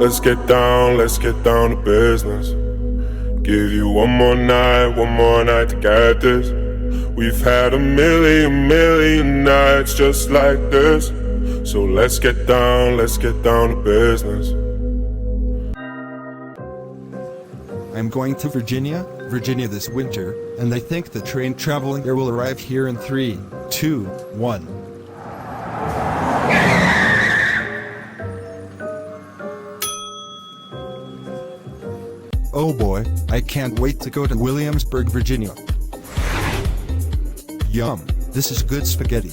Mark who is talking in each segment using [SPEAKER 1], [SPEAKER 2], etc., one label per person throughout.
[SPEAKER 1] Let's get down to business. Give you one more night to get this. We've had a million nights just like this. So let's get down to business.
[SPEAKER 2] I'm going to Virginia this winter, and I think the train traveling there will arrive here in 3, 2, 1. Oh boy, I can't wait to go to Williamsburg, Virginia. Yum, this is good spaghetti.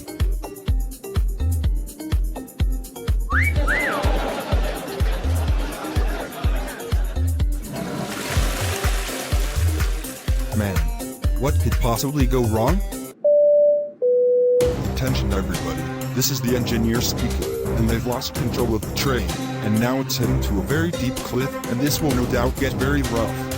[SPEAKER 2] Man, what could possibly go wrong? Attention everybody, this is the engineer speaking, and they've lost control of the train, and now it's heading to a very deep cliff, and this will no doubt get very rough.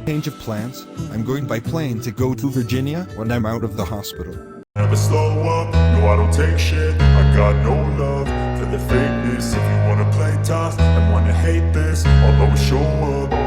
[SPEAKER 2] Change of plans, I'm going by plane to go to Virginia when I'm out of the hospital.
[SPEAKER 3] Never slow up, no I don't take shit. I got no love for the fakeness. If you wanna play tough and wanna hate this, I'll always show up.